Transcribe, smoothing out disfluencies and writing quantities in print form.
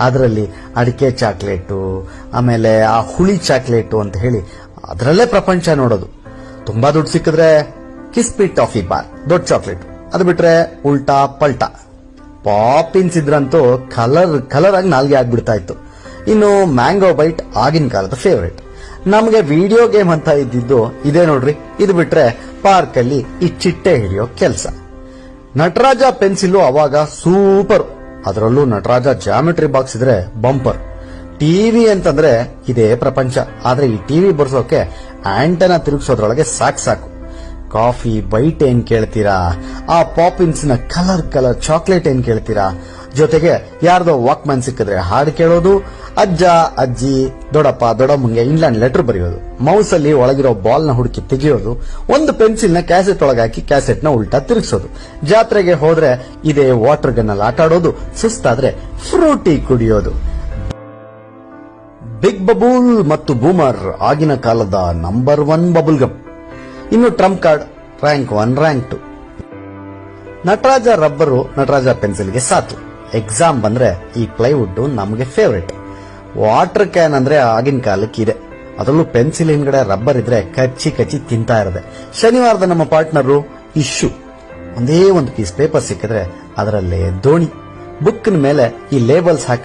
ಅದರಲ್ಲಿ ಅಡಿಕೆ ಚಾಕ್ಲೇಟು, ಆಮೇಲೆ ಆ ಹುಳಿ ಚಾಕ್ಲೇಟು ಅಂತ ಹೇಳಿ ಅದರಲ್ಲೇ ಪ್ರಪಂಚ ನೋಡೋದು. ತುಂಬಾ ದುಡ್ಡು ಸಿಕ್ಕಿದ್ರೆ ಕಿಸ್ಪಿ ಟಾಫಿ ಬಾರ್, ದೊಡ್ಡ ಚಾಕ್ಲೇಟ್. ಅದು ಬಿಟ್ರೆ ಉಲ್ಟಾ ಪಲ್ಟಾ ಪಾಪಿನ್ಸ್ ಇದ್ರಂತೂ ಕಲರ್ ಆಗಿ ನಾಲ್ಗೆ ಆಗ್ಬಿಡ್ತಾ ಇತ್ತು. ಇನ್ನು ಮ್ಯಾಂಗೋ ಬೈಟ್ ಆಗಿನ ಕಾಲದ ಫೇವರೇಟ್. ನಮಗೆ ವಿಡಿಯೋ ಗೇಮ್ ಅಂತ ಇದ್ದಿದ್ದು ಇದೇ ನೋಡ್ರಿ. ಇದು ಬಿಟ್ರೆ ಪಾರ್ಕ್ ಅಲ್ಲಿ ಈ ಚಿಟ್ಟೆ ಹಿಡಿಯೋ ಕೆಲಸ. ನಟರಾಜ ಪೆನ್ಸಿಲ್ ಅವಾಗ ಸೂಪರ್. ಅದರಲ್ಲೂ ನಟರಾಜ ಜಾಮೆಟ್ರಿ ಬಾಕ್ಸ್ ಇದ್ರೆ ಬಂಪರ್. ಟಿವಿ ಅಂತಂದ್ರೆ ಇದೇ ಪ್ರಪಂಚ. ಆದ್ರೆ ಈ ಟಿವಿ ಬರ್ಸೋಕೆ ಆಂಟೆನಾ ತಿರುಗಿಸೋದ್ರೊಳಗೆ ಸಾಕು. ಕಾಫಿ ಬೈಟ್ ಏನ್ ಕೇಳ್ತೀರಾ, ಆ ಪಾಪಿನ್ಸ್ ನ ಕಲರ್ ಚಾಕ್ಲೇಟ್ ಏನ್ ಕೇಳ್ತೀರಾ, ಜೊತೆಗೆ ಯಾರ್ದೋ ವಾಕ್ಮ್ಯಾನ್ ಸಿಕ್ಕಿದ್ರೆ ಹಾಡು ಕೇಳೋದು, ಅಜ್ಜ ಅಜ್ಜಿ ದೊಡ್ಡಪ್ಪ ದೊಡ್ಡಮ್ಮಂಗೆ ಇಂಗ್ಲೆಂಡ್ ಲೆಟರ್ ಬರೆಯೋದು, ಮೌಸ್ ಅಲ್ಲಿ ಒಳಗಿರೋ ಬಾಲ್ ನ ಹುಡುಕಿ ತೆಗೆಯೋದು, ಒಂದು ಪೆನ್ಸಿಲ್ ನ ಕ್ಯಾಸೆಟ್ ಒಳಗಾಕಿ ಕ್ಯಾಸೆಟ್ ನ ಉಲ್ಟಾ ತಿರುಗಿಸೋದು, ಜಾತ್ರೆಗೆ ಹೋದ್ರೆ ಇದೇ ವಾಟರ್ ಗನ್ ಅಲ್ಲಿ ಆಟ ಆಡೋದು, ಸುಸ್ತಾದ್ರೆ ಫ್ರೂಟಿ ಕುಡಿಯೋದು. ಬಿಗ್ ಬಬೂಲ್ ಮತ್ತು ಬೂಮರ್ ಆಗಿನ ಕಾಲದ ನಂಬರ್ 1 ಬಬುಲ್ ಗಮ್. ಇನ್ನು trump card rank 1 rank 2. Nataraj rubber Nataraj ಪೆನ್ಸಿಲ್ಗೆ ಸಾತು. ಎಕ್ಸಾಮ್ ಬಂದ್ರೆ ಈ ಪ್ಲೈವುಡ್ ನಮಗೆ ಫೇವರೇಟ್. ವಾಟರ್ ಕ್ಯಾನ್ ಅಂದ್ರೆ ಆಗಿನ ಕಾಲಕ್ಕೆ ಇದೆ. ಅದರಲ್ಲೂ ಪೆನ್ಸಿಲ್ ಹಿಂದ್ಗಡೆ ರಬ್ಬರ್ ಇದ್ರೆ ಕಚ್ಚಿ ತಿಂತಾ ಇರದೆ. ಶನಿವಾರದ ನಮ್ಮ ಪಾರ್ಟ್ನರು ಇಶ್ಯೂ. ಒಂದೇ ಒಂದು ಪೀಸ್ ಪೇಪರ್ ಸಿಕ್ಕಿದ್ರೆ ಅದರಲ್ಲೇ ದೋಣಿ. ಬುಕ್ನ ಮೇಲೆ ಈ ಲೇಬಲ್ಸ್ ಹಾಕಿ